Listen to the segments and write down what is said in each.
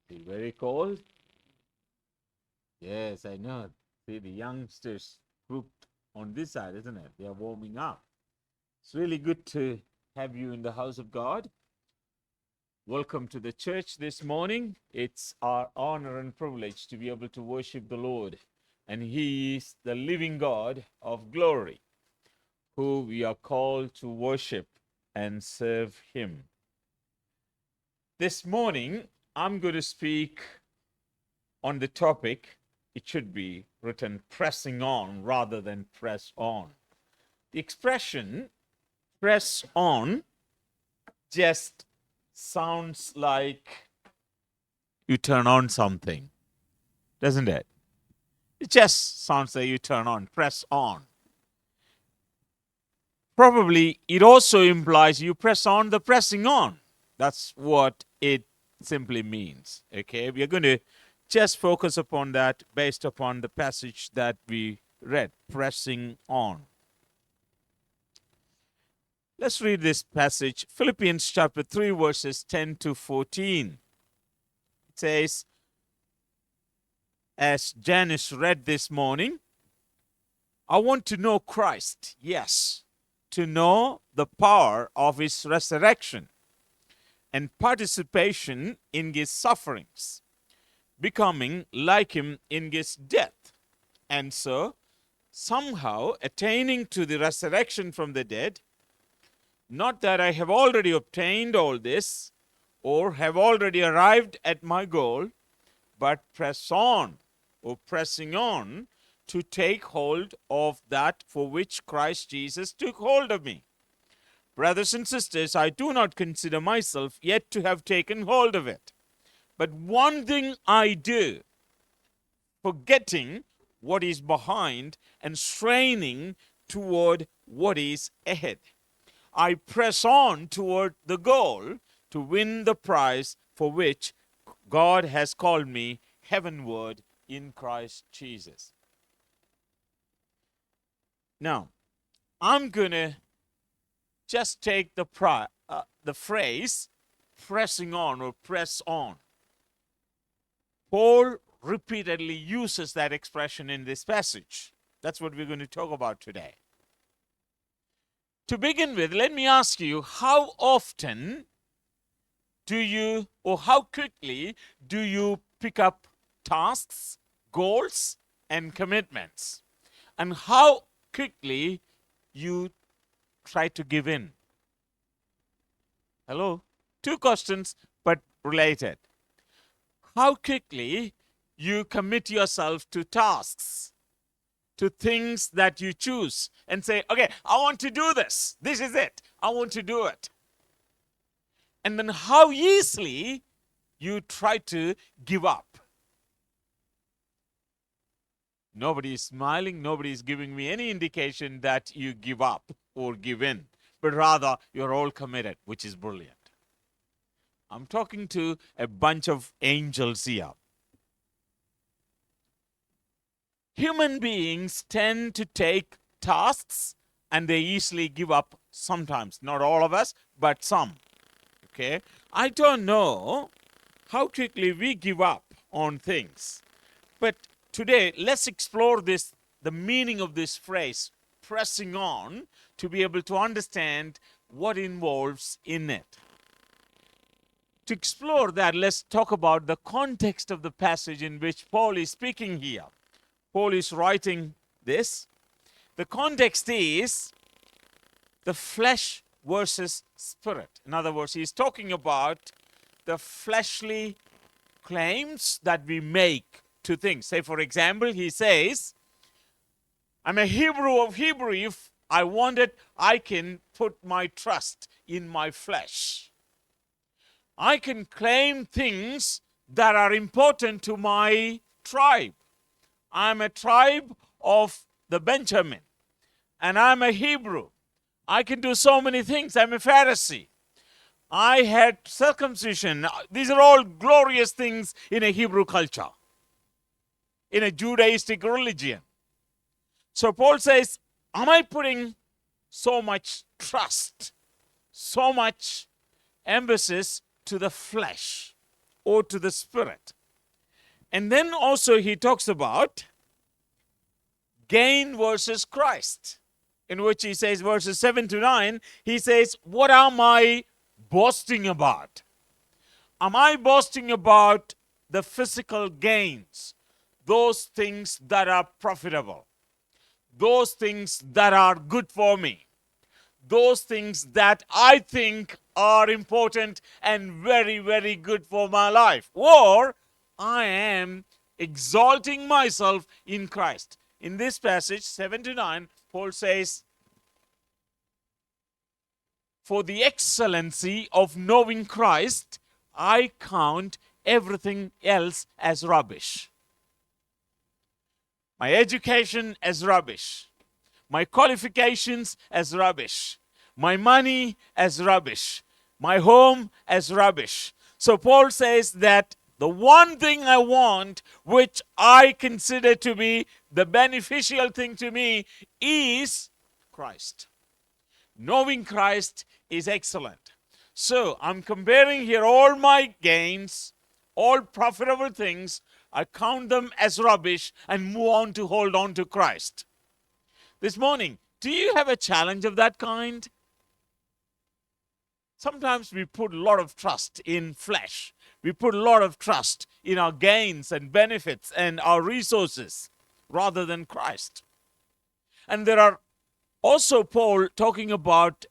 It's very cold. Yes, I know. See the youngsters grouped on this side, isn't it? They are warming up. It's really good to have you in the house of God. Welcome to the church this morning. It's our honor and privilege to be able to worship the Lord. And He is the living God of glory, who we are called to worship and serve Him. This morning, I'm going to speak on the topic. It should be written pressing on rather than press on. The expression press on just sounds like you turn on something, doesn't it? It just sounds like you turn on, press on. Probably it also implies you press on the pressing on. That's what it simply means. Okay, we are going to just focus upon that based upon the passage that we read, pressing on. Let's read this passage, Philippians chapter 3, verses 10 to 14. It says, as Janice read this morning, I want to know Christ, yes, to know the power of his resurrection and participation in his sufferings, becoming like him in his death, and so somehow attaining to the resurrection from the dead. Not that I have already obtained all this or have already arrived at my goal, but press on or pressing on to take hold of that for which Christ Jesus took hold of me. Brothers and sisters, I do not consider myself yet to have taken hold of it. But one thing I do, forgetting what is behind and straining toward what is ahead. I press on toward the goal to win the prize for which God has called me heavenward in Christ Jesus. Now, I'm going to just take the phrase pressing on or press on. Paul repeatedly uses that expression in this passage. That's what we're going to talk about today. To begin with, let me ask you, how often do you, or how quickly do you pick up tasks, goals, and commitments? And how quickly you try to give in? Hello? Two questions, but related. How quickly you commit yourself to tasks, to things that you choose and say, okay, I want to do this. This is it. I want to do it. And then how easily you try to give up. Nobody is smiling. Nobody is giving me any indication that you give up or give in, but rather you're all committed, which is brilliant. I'm talking to a bunch of angels here. Human beings tend to take tasks and they easily give up sometimes. Not all of us, but some. Okay? I don't know how quickly we give up on things. But today, let's explore this, the meaning of this phrase, pressing on, to be able to understand what involves in it. To explore that, let's talk about the context of the passage in which Paul is speaking here. Paul is writing this. The context is the flesh versus spirit. In other words, he's talking about the fleshly claims that we make to things. Say, for example, he says, I'm a Hebrew of Hebrew. If I want it, I can put my trust in my flesh. I can claim things that are important to my tribe. I'm a tribe of the Benjamin, and I'm a Hebrew. I can do so many things. I'm a Pharisee. I had circumcision. These are all glorious things in a Hebrew culture, in a Judaistic religion. So Paul says, am I putting so much trust, so much emphasis to the flesh? or to the Spirit. And then also he talks about gain versus Christ, in which he says, verses 7 to 9, he says, what am I boasting about? Am I boasting about the physical gains, those things that are profitable, those things that are good for me, those things that I think are important and very, very good for my life? Or I am exalting myself in Christ. In this passage, 7 to 9, Paul says, for the excellency of knowing Christ, I count everything else as rubbish. My education as rubbish. My qualifications as rubbish. My money as rubbish. My home as rubbish. So Paul says that the one thing I want, which I consider to be the beneficial thing to me, is Christ. Knowing Christ is excellent. So I'm comparing here all my gains, all profitable things. I count them as rubbish and move on to hold on to Christ. This morning, do you have a challenge of that kind? Sometimes we put a lot of trust in flesh. We put a lot of trust in our gains and benefits and our resources rather than Christ. And there are also Paul talking about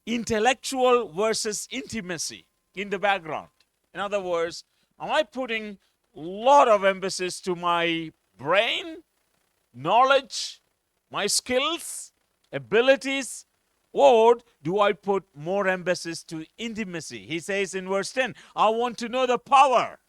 intellectual versus intimacy in the background. In other words, am I putting a lot of emphasis to my brain, knowledge, my skills, abilities, or do I put more emphasis to intimacy? He says in verse 10, I want to know the power.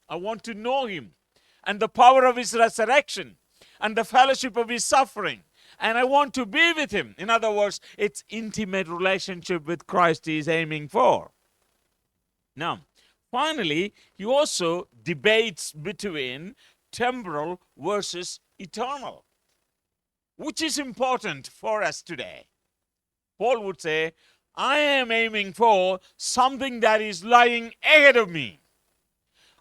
I want to know him and the power of his resurrection and the fellowship of his suffering. And I want to be with him. In other words, it's intimate relationship with Christ he is aiming for. Now, finally, he also debates between temporal versus eternal, which is important for us today. Paul would say, I am aiming for something that is lying ahead of me.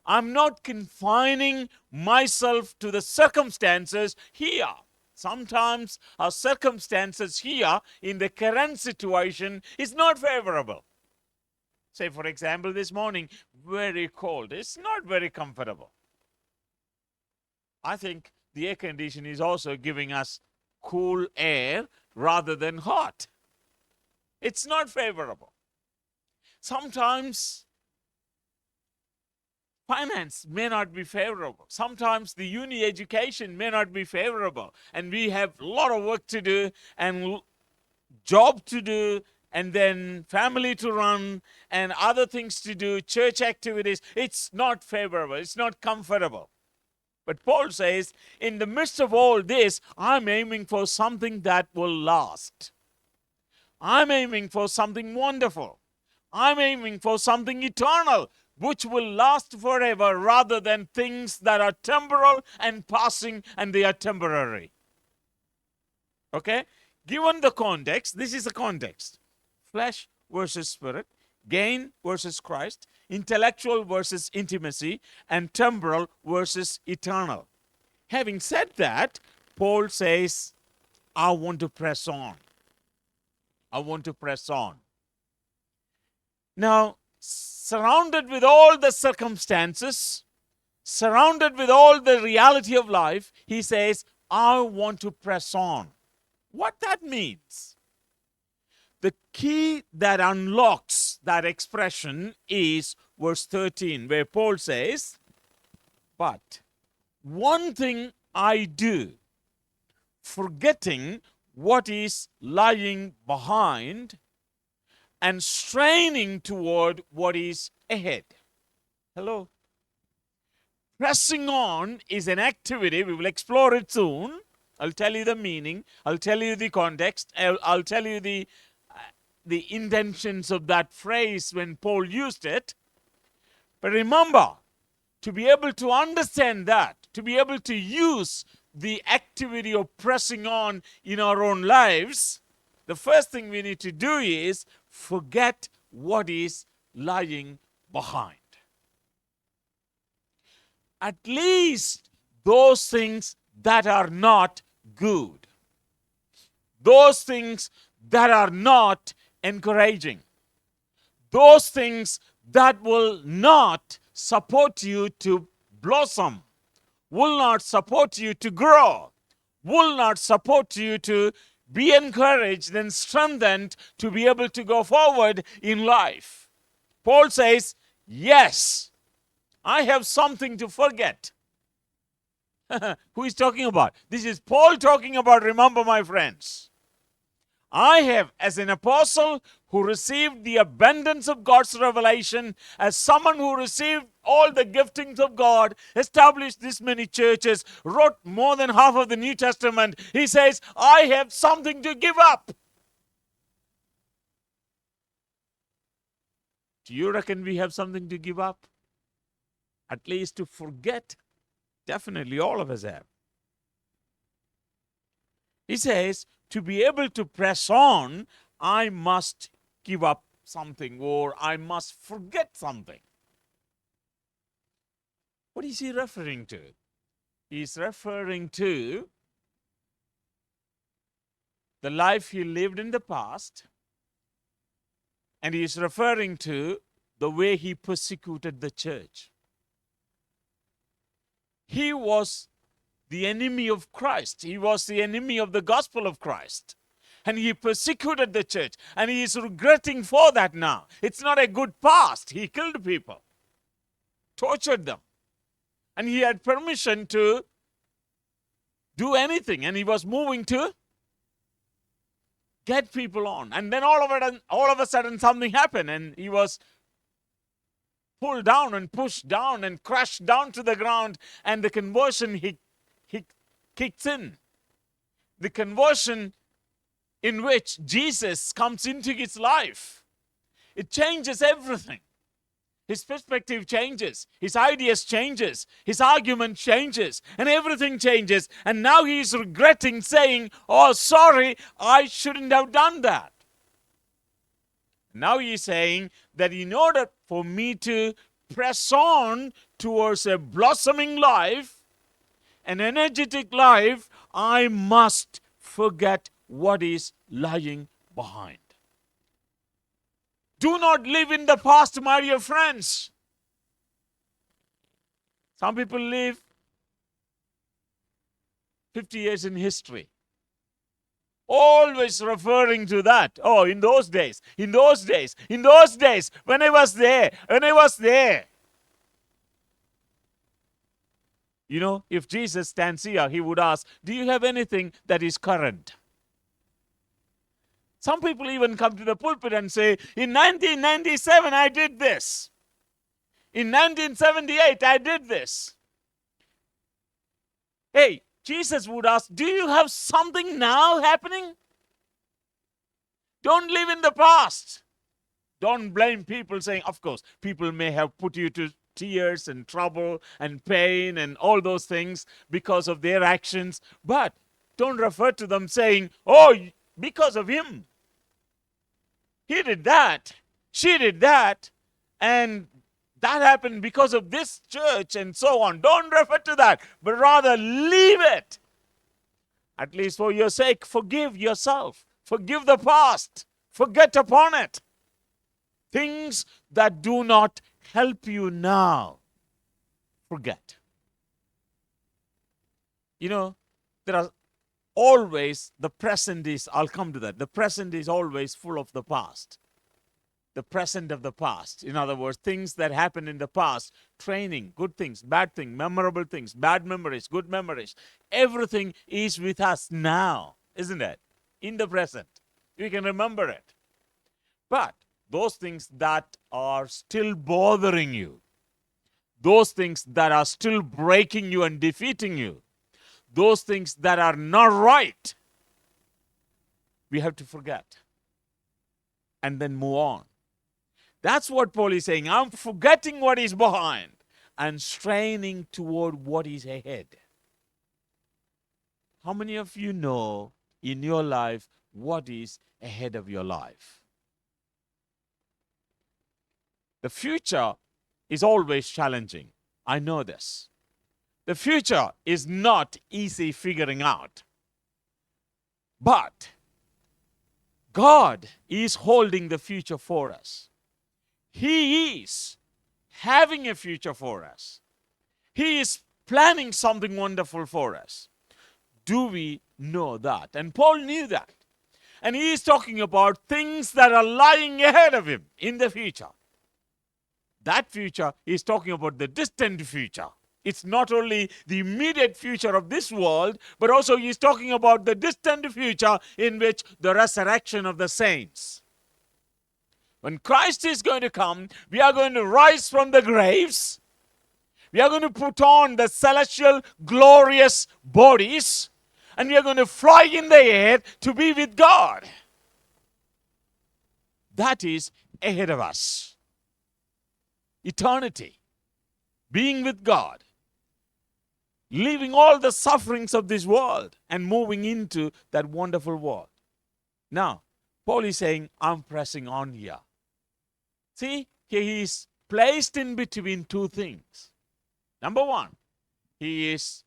I'm not confining myself to the circumstances here. Sometimes our circumstances here in the current situation is not favorable. Say, for example, this morning, very cold. It's not very comfortable. I think the air condition is also giving us cool air rather than hot. It's not favorable. Sometimes finance may not be favorable. Sometimes the uni education may not be favorable. And we have a lot of work to do and job to do and then family to run and other things to do, church activities. It's not favorable. It's not comfortable. But Paul says, in the midst of all this, I'm aiming for something that will last. I'm aiming for something wonderful. I'm aiming for something eternal, which will last forever rather than things that are temporal and passing and they are temporary. Okay? Given the context, this is the context. Flesh versus spirit, gain versus Christ, intellectual versus intimacy, and temporal versus eternal. Having said that, Paul says, I want to press on. I want to press on. Now, surrounded with all the circumstances, surrounded with all the reality of life, he says, I want to press on. What that means? The key that unlocks that expression is verse 13, where Paul says, but one thing I do, forgetting what is lying behind and straining toward what is ahead. Hello? Pressing on is an activity. We will explore it soon. I'll tell you the meaning. I'll tell you the context. I'll tell you the intentions of that phrase when Paul used it. But remember, to be able to understand that, to be able to use the activity of pressing on in our own lives, the first thing we need to do is forget what is lying behind. at least those things that are not good, those things that are not encouraging, those things that will not support you to blossom, will not support you to grow, will not support you to be encouraged and strengthened to be able to go forward in life. Paul says, yes, I have something to forget. Who is talking about? This is Paul talking about, remember, my friends. I have, as an apostle who received the abundance of God's revelation, as someone who received all the giftings of God, established this many churches, wrote more than half of the New Testament, he says, I have something to give up. Do you reckon we have something to give up? At least to forget? Definitely all of us have. He says, to be able to press on, I must give up something, or I must forget something. What is he referring to? He's referring to the life he lived in the past, and he is referring to the way he persecuted the church. He was the enemy of Christ. He was the enemy of the gospel of Christ. And he persecuted the church. And he is regretting for that now. It's not a good past. He killed people, tortured them. And he had permission to do anything. And he was moving to get people on. And then all of a sudden something happened. And he was pulled down and pushed down and crushed down to the ground. And the conversion he kicks in. The conversion in which Jesus comes into his life. It changes everything. His perspective changes. His ideas changes. His argument changes. And everything changes. And now he is regretting, saying, oh, sorry, I shouldn't have done that. Now he is saying that in order for me to press on towards a blossoming life, an energetic life, I must forget what is lying behind. Do not live in the past, my dear friends. Some people live 50 years in history, always referring to that. Oh, in those days, when I was there. You know, if Jesus stands here, he would ask, do you have anything that is current? Some people even come to the pulpit and say, in 1997, I did this. In 1978, I did this. Hey, Jesus would ask, do you have something now happening? Don't live in the past. Don't blame people saying, of course, people may have put you to tears and trouble and pain and all those things because of their actions. But don't refer to them saying, oh, because of him. He did that. She did that. And that happened because of this church and so on. Don't refer to that, but rather leave it. At least for your sake, forgive yourself. Forgive the past. Forget upon it. Things that do not help you now, forget. You know, there are always, the present is, I'll come to that. The present is always full of the past. The present of the past. In other words, things that happened in the past, training, good things, bad things, memorable things, bad memories, good memories. Everything is with us now, isn't it? In the present. We can remember it. But those things that are still bothering you, those things that are still breaking you and defeating you, those things that are not right, we have to forget and then move on. That's what Paul is saying. I'm forgetting what is behind and straining toward what is ahead. How many of you know in your life what is ahead of your life? The future is always challenging. I know this. The future is not easy figuring out. But God is holding the future for us. He is having a future for us. He is planning something wonderful for us. Do we know that? And Paul knew that. And he is talking about things that are lying ahead of him in the future. That future is talking about the distant future. It's not only the immediate future of this world, but also he's talking about the distant future in which the resurrection of the saints. When Christ is going to come, we are going to rise from the graves. We are going to put on the celestial, glorious bodies, and we are going to fly in the air to be with God. That is ahead of us. Eternity. Being with God. Leaving all the sufferings of this world and moving into that wonderful world. Now, Paul is saying, I'm pressing on here. See, he is placed in between two things. Number one, he has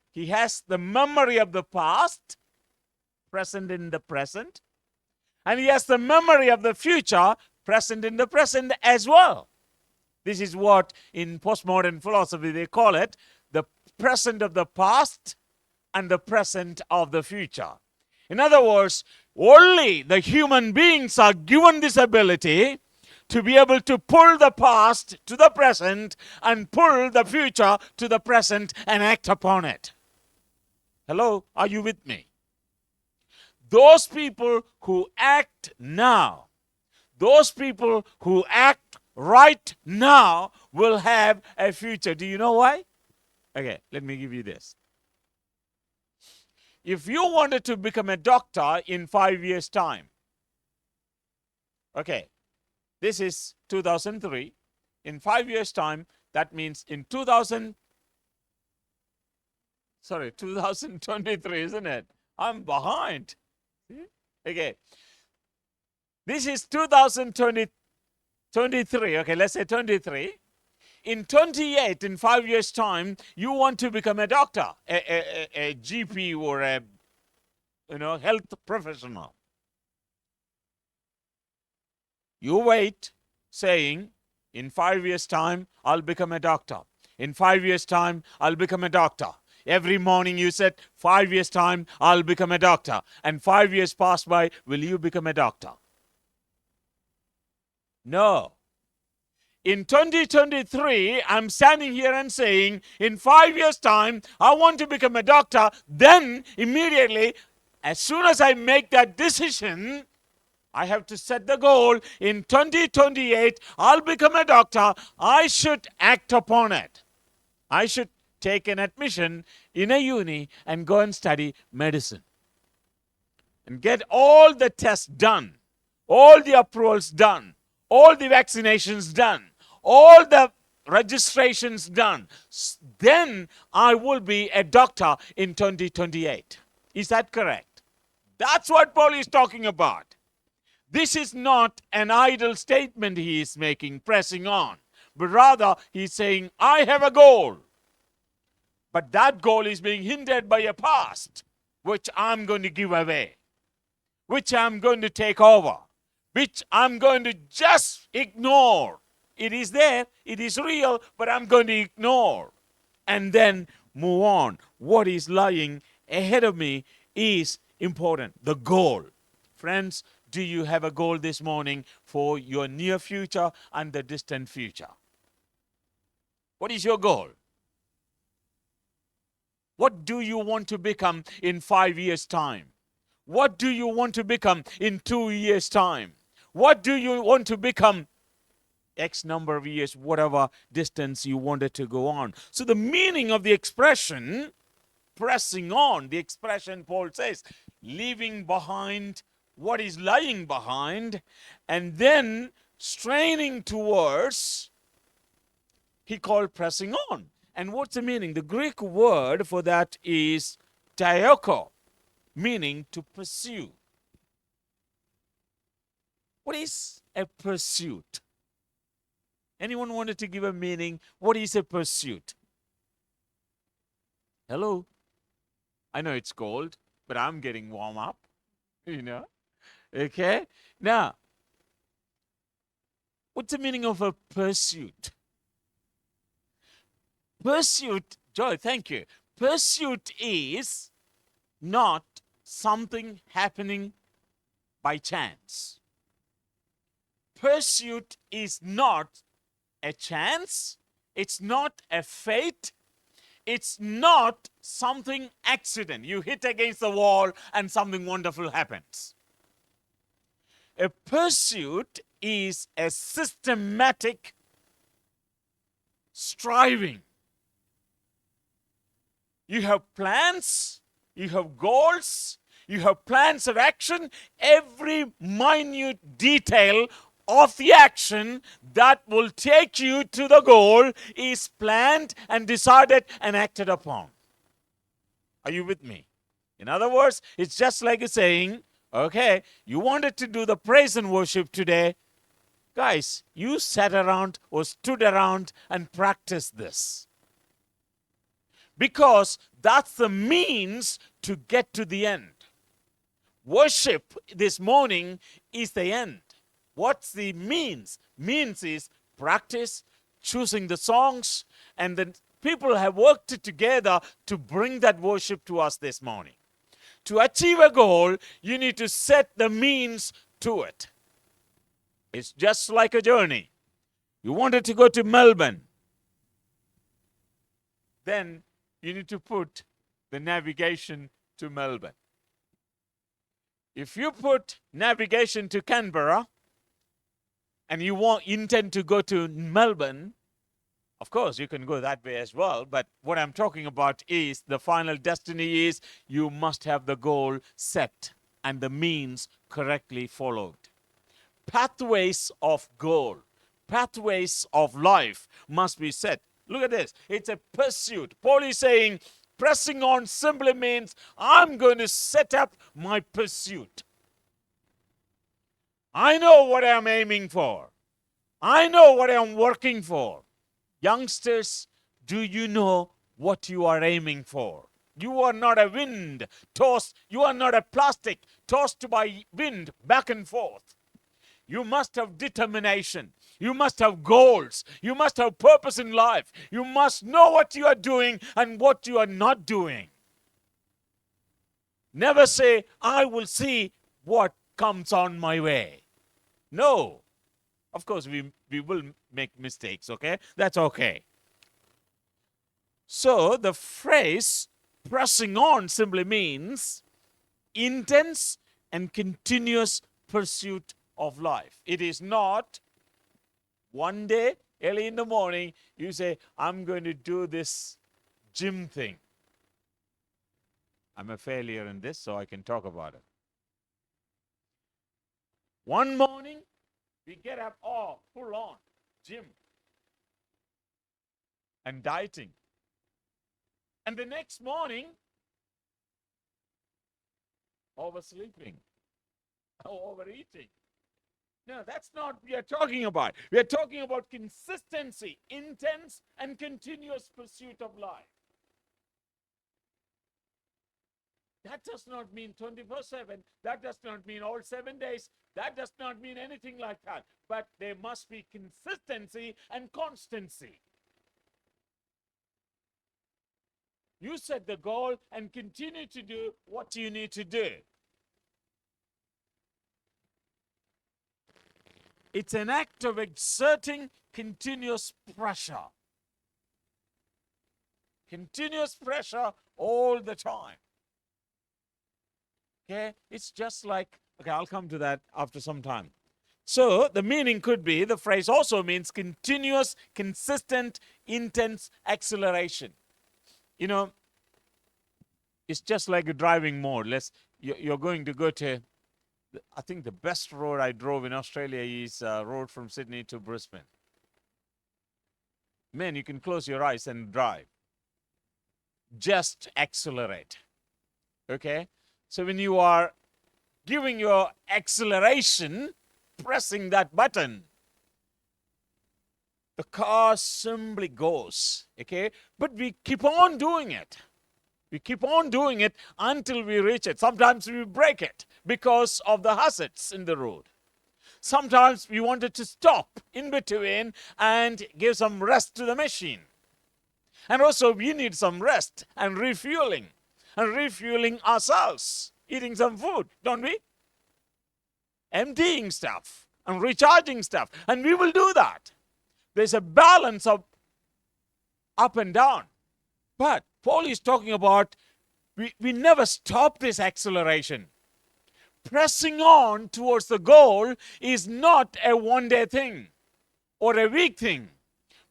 the memory of the past, present in the present, and he has the memory of the future, present in the present as well. This is what in postmodern philosophy they call it, the present of the past and the present of the future. In other words, only the human beings are given this ability to be able to pull the past to the present and pull the future to the present and act upon it. Hello, are you with me? Those people who act now, those people who act right now will have a future. Do you know why? Okay, let me give you this. If you wanted to become a doctor in 5 years' time, okay, this is 2003. In 5 years' time, that means in 2023, isn't it? I'm behind. Okay. This is 2023. Okay, let's say 23. In 28, in 5 years' time, you want to become a doctor, a GP or a health professional. You wait, saying, in 5 years' time, I'll become a doctor. In 5 years' time, I'll become a doctor. Every morning you said, 5 years' time, I'll become a doctor. And 5 years pass by, will you become a doctor? No. In 2023, I'm standing here and saying, in 5 years' time, I want to become a doctor. Then, immediately, as soon as I make that decision, I have to set the goal. In 2028, I'll become a doctor. I should act upon it. I should take an admission in a uni and go and study medicine. And get all the tests done. All the approvals done. All the vaccinations done. All the registrations done. Then I will be a doctor in 2028. Is that correct? That's what Paul is talking about. This is not an idle statement he is making, pressing on. But rather, he's saying, I have a goal. But that goal is being hindered by a past, which I'm going to give away. Which I'm going to take over. Which I'm going to just ignore. It is there, it is real, but I'm going to ignore. And then move on. What is lying ahead of me is important. The goal. Friends, do you have a goal this morning for your near future and the distant future? What is your goal? What do you want to become in 5 years' time? What do you want to become in 2 years' time? What do you want to become X number of years, whatever distance you wanted to go on? So the meaning of the expression, pressing on, the expression Paul says, leaving behind what is lying behind, and then straining towards, he called pressing on. And what's the meaning? The Greek word for that is dioko, meaning to pursue. What is a pursuit? Anyone wanted to give a meaning? What is a pursuit? Hello? I know it's cold, but I'm getting warm up, you know? Okay? Now, what's the meaning of a pursuit? Pursuit, Joy, thank you. Pursuit is not something happening by chance. Pursuit is not a chance. It's not a fate. It's not something accident. You hit against the wall and something wonderful happens. A pursuit is a systematic striving. You have plans, you have goals, you have plans of action. Every minute detail of the action that will take you to the goal is planned and decided and acted upon. Are you with me? In other words, it's just like saying, okay, you wanted to do the praise and worship today. Guys, you sat around or stood around and practiced this. Because that's the means to get to the end. Worship this morning is the end. What's the means? Means is practice, choosing the songs, and then people have worked together to bring that worship to us this morning. To achieve a goal, you need to set the means to it. It's just like a journey. You wanted to go to Melbourne. Then you need to put the navigation to Melbourne. If you put navigation to Canberra and you intend to go to Melbourne, of course, you can go that way as well. But what I'm talking about is the final destiny is you must have the goal set and the means correctly followed. Pathways of goal, pathways of life must be set. Look at this. It's a pursuit. Paul is saying, pressing on simply means I'm going to set up my pursuit. I know what I'm aiming for. I know what I'm working for. Youngsters, do you know what you are aiming for? You are not a wind tossed. You are not a plastic tossed by wind back and forth. You must have determination. You must have goals. You must have purpose in life. You must know what you are doing and what you are not doing. Never say, I will see what comes on my way. No. Of course, we will make mistakes, okay? That's okay. So the phrase pressing on simply means intense and continuous pursuit of life. It is not one day, early in the morning, you say, I'm going to do this gym thing. I'm a failure in this, so I can talk about it. One morning, we get up, full on, gym and dieting. And the next morning, oversleeping, overeating. No, that's not what we are talking about. We are talking about consistency, intense and continuous pursuit of life. That does not mean 24/7. That does not mean all 7 days. That does not mean anything like that. But there must be consistency and constancy. You set the goal and continue to do what you need to do. It's an act of exerting continuous pressure. Continuous pressure all the time. Okay, it's just like, okay, I'll come to that after some time. So the meaning could be, the phrase also means continuous, consistent, intense acceleration. You know, it's just like a driving mode. You're going to go to, I think the best road I drove in Australia is a road from Sydney to Brisbane. Man, you can close your eyes and drive. Just accelerate. Okay? So when you are giving your acceleration, pressing that button, the car simply goes. Okay? But we keep on doing it. We keep on doing it until we reach it. Sometimes we break it because of the hazards in the road. Sometimes we wanted to stop in between and give some rest to the machine. And also we need some rest and refueling ourselves, eating some food, don't we? Emptying stuff and recharging stuff. And we will do that. There's a balance of up and down. But Paul is talking about we never stop this acceleration. Pressing on towards the goal is not a one-day thing or a week thing.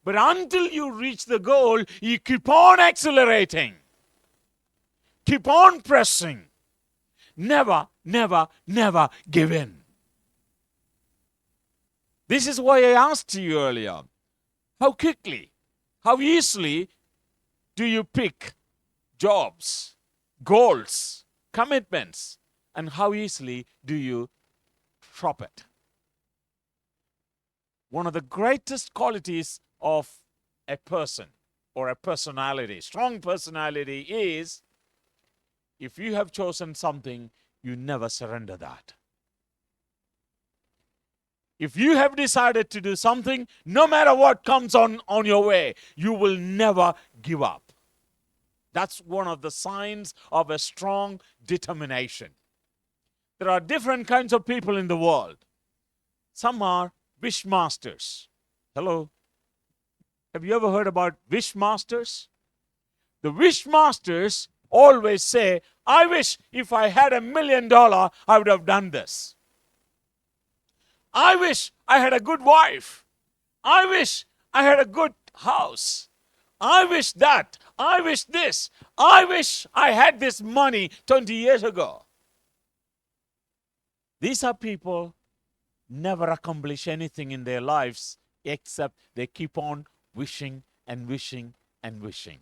But until you reach the goal, you keep on accelerating. Keep on pressing. Never, never, never give in. This is why I asked you earlier, how quickly, how easily do you pick jobs, goals, commitments, and how easily do you drop it? One of the greatest qualities of a person or a personality, strong personality, is if you have chosen something, you never surrender that. If you have decided to do something, no matter what comes on your way, you will never give up. That's one of the signs of a strong determination. There are different kinds of people in the world. Some are wish masters. Hello? Have you ever heard about wish masters? The wish masters always say, I wish if I had $1 million, I would have done this. I wish I had a good wife. I wish I had a good house. I wish that. I wish this. I wish I had this money 20 years ago. These are people never accomplish anything in their lives except they keep on wishing and wishing and wishing.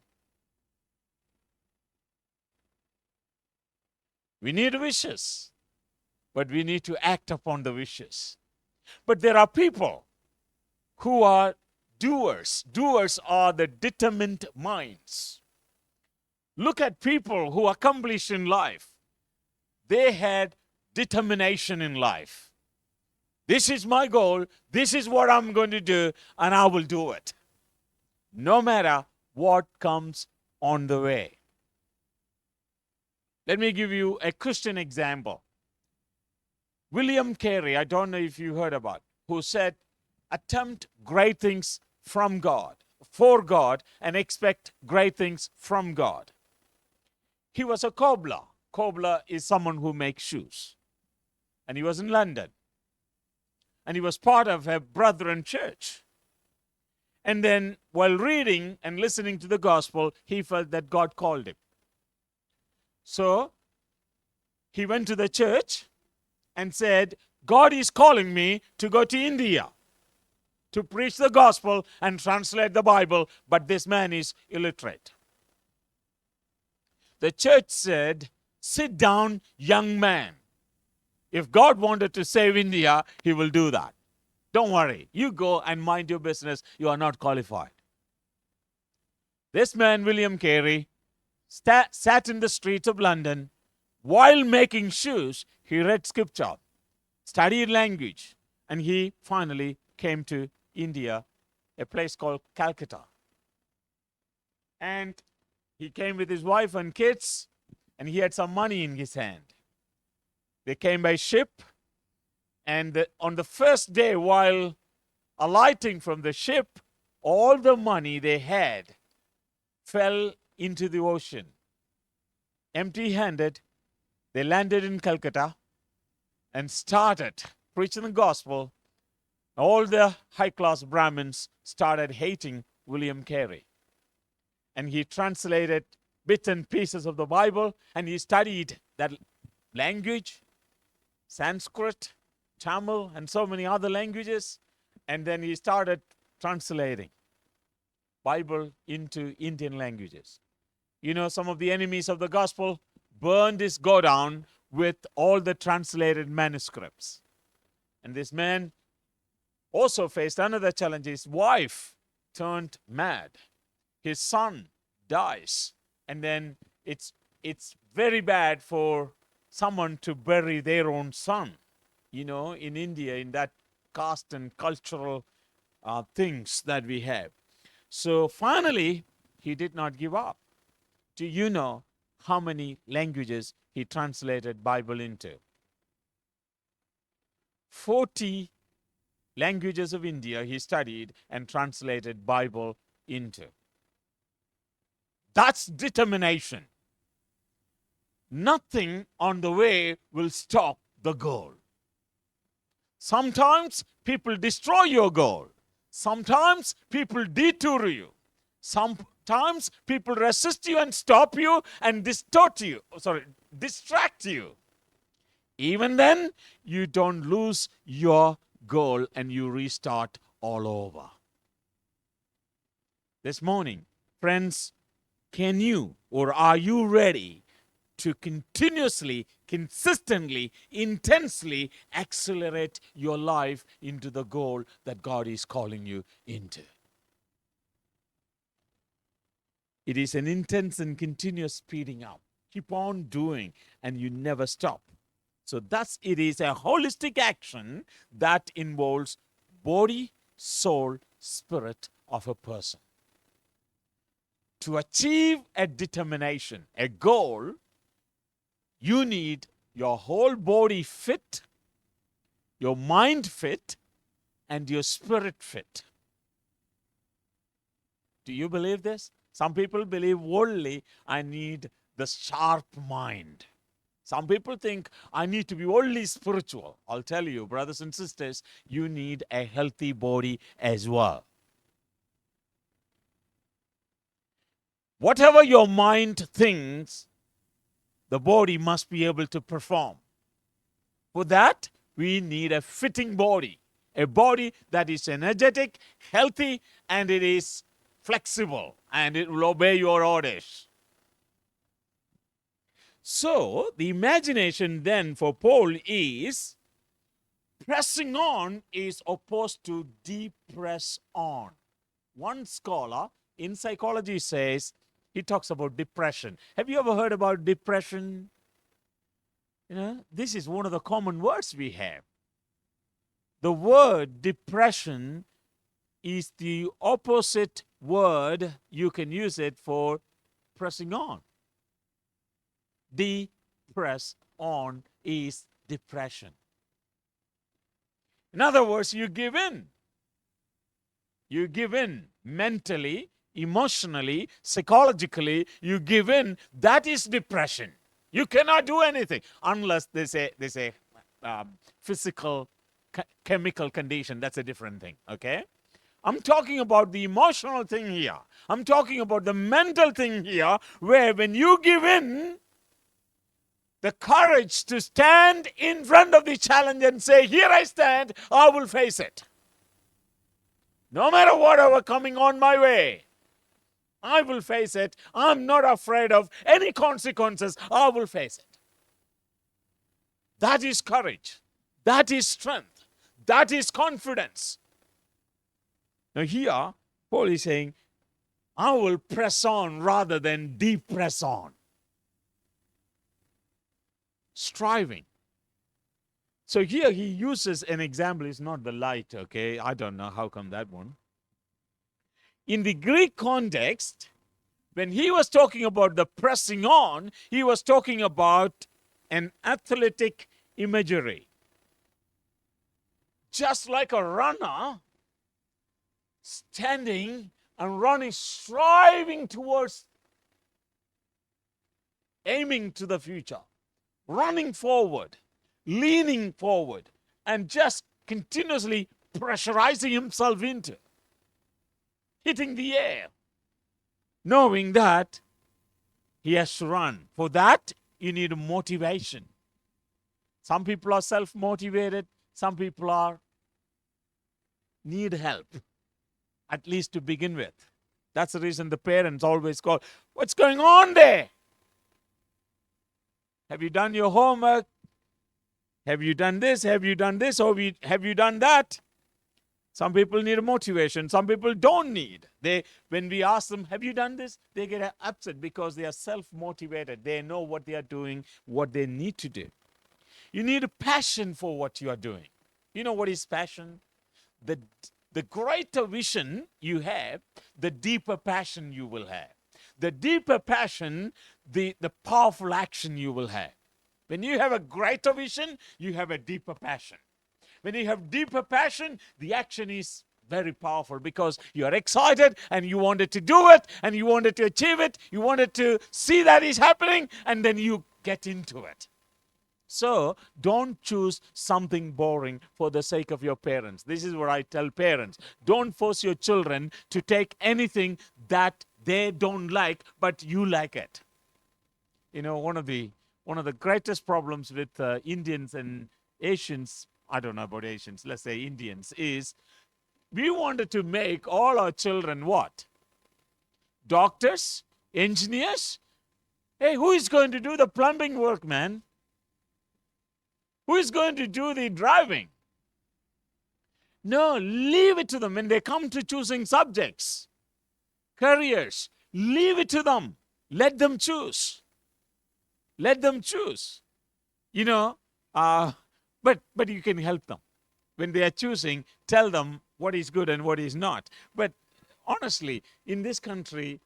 We need wishes, but we need to act upon the wishes. But there are people who are doers. Doers are the determined minds. Look at people who accomplish in life. They had determination in life. This is my goal. This is what I'm going to do, and I will do it. No matter what comes on the way. Let me give you a Christian example. William Carey, I don't know if you heard about, who said, attempt great things from God, for God, and expect great things from God. He was a cobbler. Cobbler is someone who makes shoes. And he was in London. And he was part of a brethren church. And then while reading and listening to the gospel, he felt that God called him. So he went to the church and said, God is calling me to go to India to preach the gospel and translate the Bible, but this man is illiterate. The church said, sit down, young man. If God wanted to save India, he will do that. Don't worry. You go and mind your business. You are not qualified. This man, William Carey, sat in the streets of London. While making shoes, he read scripture, studied language, and he finally came to India, a place called Calcutta. And he came with his wife and kids, and he had some money in his hand. They came by ship, and on the first day, while alighting from the ship, all the money they had fell into the ocean. Empty-handed, they landed in Calcutta and started preaching the gospel. All the high-class Brahmins started hating William Carey. And he translated bits and pieces of the Bible, and he studied that language, Sanskrit, Tamil, and so many other languages. And then he started translating Bible into Indian languages. You know, some of the enemies of the gospel burned his godown with all the translated manuscripts. And this man also faced another challenge. His wife turned mad. His son dies. And then it's very bad for someone to bury their own son. In India, in that caste and cultural things that we have. So finally, he did not give up. Do you know how many languages he translated Bible into? 40 languages of India he studied and translated Bible into. That's determination. Nothing on the way will stop the goal. Sometimes people destroy your goal. Sometimes people detour you. Sometimes people resist you and stop you and distract you. Even then, you don't lose your goal and you restart all over. This morning, friends, can you or are you ready to continuously, consistently, intensely accelerate your life into the goal that God is calling you into? It is an intense and continuous speeding up. Keep on doing and you never stop. So thus it is a holistic action that involves body, soul, spirit of a person. To achieve a determination, a goal, you need your whole body fit, your mind fit, and your spirit fit. Do you believe this? Some people believe only I need the sharp mind. Some people think I need to be only spiritual. I'll tell you, brothers and sisters, you need a healthy body as well. Whatever your mind thinks, the body must be able to perform. For that, we need a fitting body, a body that is energetic, healthy, and it is flexible, and it will obey your orders. So, the imagination then for Paul is pressing on is opposed to depress on. One scholar in psychology says, he talks about depression. Have you ever heard about depression? This is one of the common words we have. The word depression is the opposite word. You can use it for pressing on. Depress on is depression. In other words, you give in. You give in mentally, emotionally, psychologically, you give in. That is depression. You cannot do anything unless there's a physical, chemical condition. That's a different thing, okay? I'm talking about the emotional thing here. I'm talking about the mental thing here, where when you give in, the courage to stand in front of the challenge and say, here I stand, I will face it. No matter whatever coming on my way, I will face it. I'm not afraid of any consequences. I will face it. That is courage. That is strength. That is confidence. Now here, Paul is saying, I will press on rather than depress on. Striving. So here he uses an example. It's not the light, okay? I don't know how come that one. In the Greek context, when he was talking about the pressing on, he was talking about an athletic imagery. Just like a runner standing and running, striving towards aiming to the future, running forward, leaning forward, and just continuously pressurizing himself into hitting the air, knowing that he has to run. For that, you need motivation. Some people are self-motivated. Some people need help, at least to begin with. That's the reason the parents always call, what's going on there? Have you done your homework? Have you done this? Have you done this? Or have you done that? Some people need a motivation. Some people don't need. When we ask them, have you done this? They get upset because they are self-motivated. They know what they are doing, what they need to do. You need a passion for what you are doing. You know what is passion? The greater vision you have, the deeper passion you will have. The deeper passion, the powerful action you will have. When you have a greater vision, you have a deeper passion. When you have deeper passion, the action is very powerful because you are excited and you wanted to do it and you wanted to achieve it. You wanted to see that is happening and then you get into it. So don't choose something boring for the sake of your parents. This is what I tell parents. Don't force your children to take anything that they don't like, but you like it. You know, one of the greatest problems with Indians and Asians, I don't know about Asians, let's say Indians, is we wanted to make all our children what? Doctors, engineers. Hey, who is going to do the plumbing work, man? Who is going to do the driving? No, leave it to them when they come to choosing subjects, careers. Leave it to them. Let them choose. Let them choose. You know, but you can help them. When they are choosing, tell them what is good and what is not. But honestly, in this country,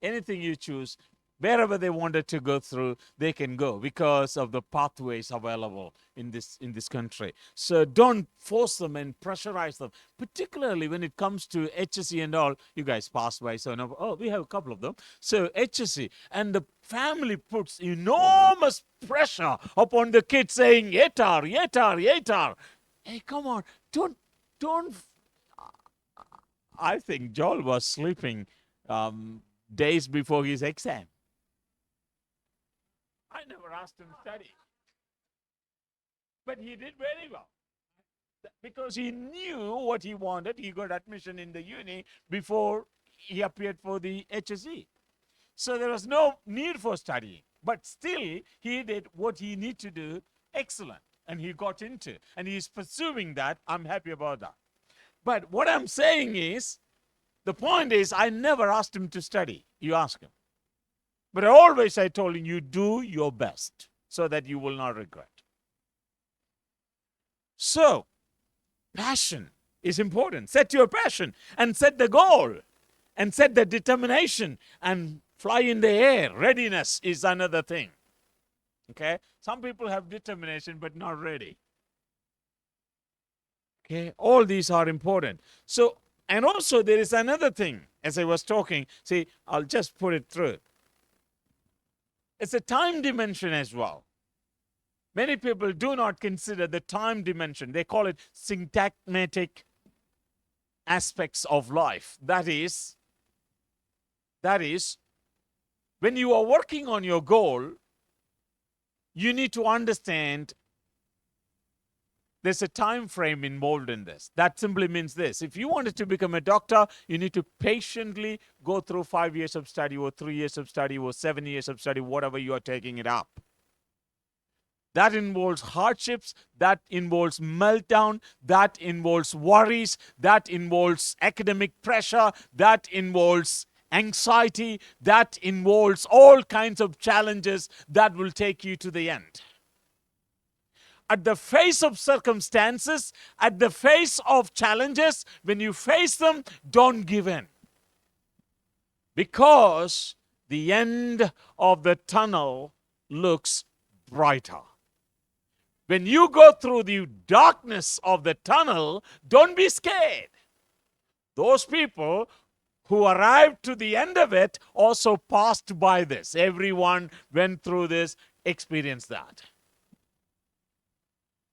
anything you choose, wherever they wanted to go through, they can go because of the pathways available in this country. So don't force them and pressurize them, particularly when it comes to HSC and all. You guys pass by, so now, oh, we have a couple of them. So HSC, and the family puts enormous pressure upon the kids saying, yetar, yetar, yetar. Hey, come on, don't. I think Joel was sleeping days before his exam. I never asked him to study. But he did very well. Because he knew what he wanted. He got admission in the uni before he appeared for the HSE. So there was no need for studying. But still, he did what he needed to do excellent. And he got into. And he's pursuing that. I'm happy about that. But what I'm saying is, the point is, I never asked him to study. You ask him. But I told him, you do your best so that you will not regret. So, passion is important. Set your passion and set the goal and set the determination and fly in the air. Readiness is another thing. Okay? Some people have determination but not ready. Okay? All these are important. So, and also there is another thing. As I was talking, see, I'll just put it through. It's a time dimension as well. Many people do not consider the time dimension. They call it syntagmatic aspects of life. That is, when you are working on your goal, you need to understand there's a time frame involved in this. That simply means this. If you wanted to become a doctor, you need to patiently go through 5 years of study or 3 years of study or 7 years of study, whatever you are taking it up. That involves hardships, that involves meltdown, that involves worries, that involves academic pressure, that involves anxiety, that involves all kinds of challenges that will take you to the end. At the face of circumstances, at the face of challenges, when you face them, don't give in. Because the end of the tunnel looks brighter. When you go through the darkness of the tunnel, don't be scared. Those people who arrived to the end of it also passed by this. Everyone went through this, experienced that.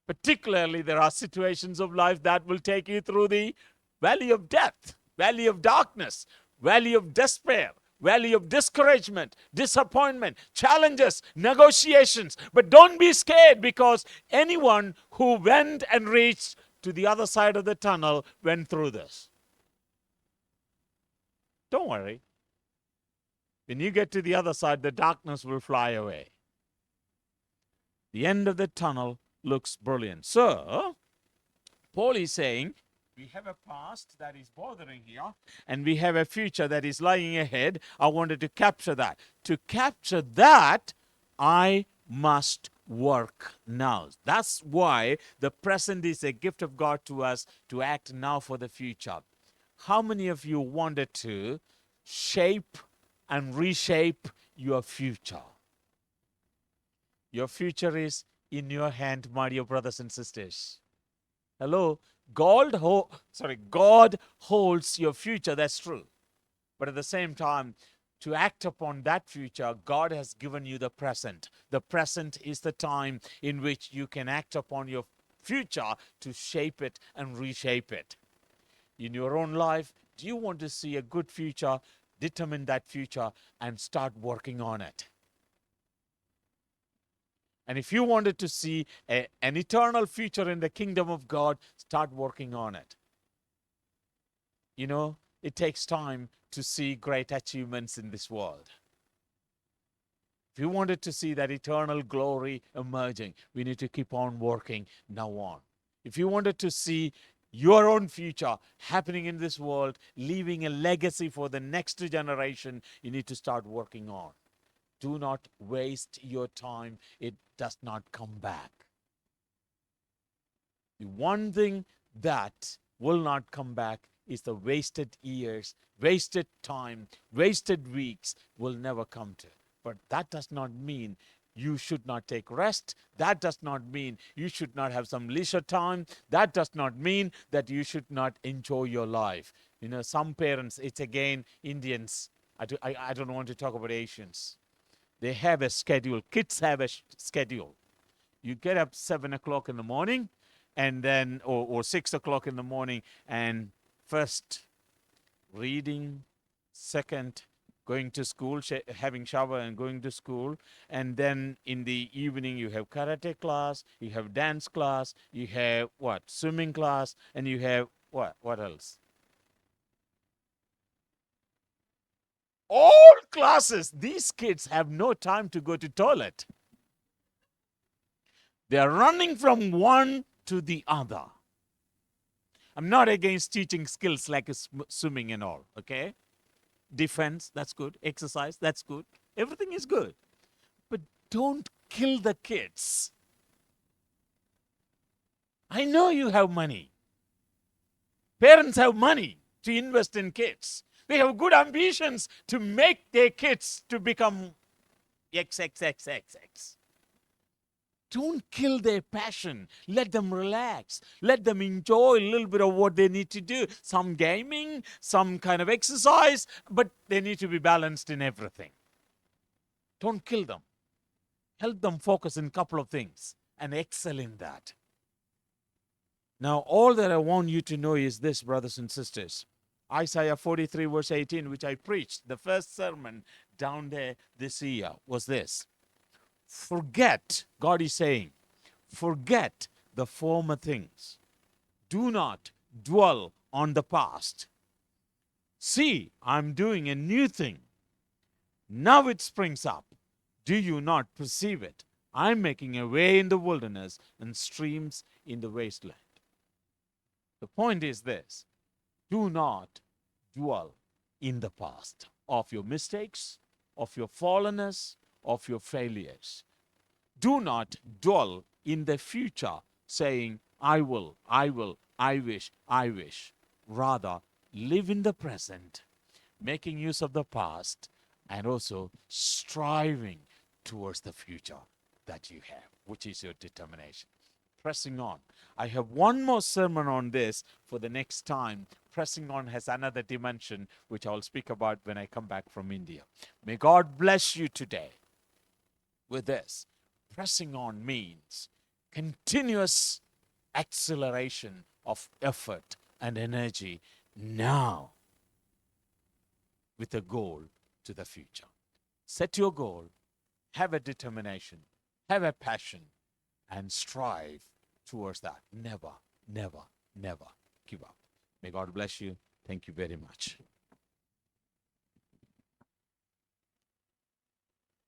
Particularly, there are situations of life that will take you through the valley of death, valley of darkness, valley of despair, valley of discouragement, disappointment, challenges, negotiations. But don't be scared, because anyone who went and reached to the other side of the tunnel went through this. Don't worry. When you get to the other side, the darkness will fly away. The end of the tunnel looks brilliant. So, Paul is saying, we have a past that is bothering here, and we have a future that is lying ahead. I wanted to capture that. To capture that, I must work now. That's why the present is a gift of God to us to act now for the future. How many of you wanted to shape and reshape your future? Your future is in your hand, my dear brothers and sisters. Hello? God holds your future, that's true. But at the same time, to act upon that future, God has given you the present. The present is the time in which you can act upon your future to shape it and reshape it. In your own life, do you want to see a good future? Determine that future and start working on it. And if you wanted to see an eternal future in the kingdom of God, start working on it. You know, it takes time to see great achievements in this world. If you wanted to see that eternal glory emerging, we need to keep on working now on. If you wanted to see your own future happening in this world, leaving a legacy for the next generation, you need to start working on. Do not waste your time. It does not come back. The one thing that will not come back is the wasted years, wasted time, wasted weeks will never come to. But that does not mean you should not take rest. That does not mean you should not have some leisure time. That does not mean that you should not enjoy your life. You know, some parents, it's again Indians. I don't want to talk about Asians. They have a schedule. Kids have a schedule. You get up 7 o'clock in the morning, and then, or 6 o'clock in the morning, and first reading, second going to school, having shower and going to school, and then in the evening you have karate class, you have dance class, you have what? Swimming class, and you have what? What else? All classes. These kids have no time to go to toilet. They are running from one to the other. I'm not against teaching skills like swimming and all, okay? Defense, that's good. Exercise, that's good. Everything is good. But don't kill the kids. I know you have money. Parents have money to invest in kids. They have good ambitions to make their kids to become XXXXX. Don't kill their passion. Let them relax. Let them enjoy a little bit of what they need to do. Some gaming, some kind of exercise, but they need to be balanced in everything. Don't kill them. Help them focus in a couple of things and excel in that. Now, all that I want you to know is this, brothers and sisters. Isaiah 43 verse 18, which I preached, the first sermon down there this year, was this. Forget, God is saying, forget the former things. Do not dwell on the past. See, I'm doing a new thing. Now it springs up. Do you not perceive it? I'm making a way in the wilderness and streams in the wasteland. The point is this. Do not dwell in the past of your mistakes, of your fallenness, of your failures. Do not dwell in the future saying, I will, I wish, I wish. Rather, live in the present, making use of the past, and also striving towards the future that you have, which is your determination. Pressing on. I have one more sermon on this for the next time. Pressing on has another dimension, which I'll speak about when I come back from India. May God bless you today with this. Pressing on means continuous acceleration of effort and energy now with a goal to the future. Set your goal, have a determination, have a passion, and strive towards that. Never, never, never give up. May God bless you. Thank you very much.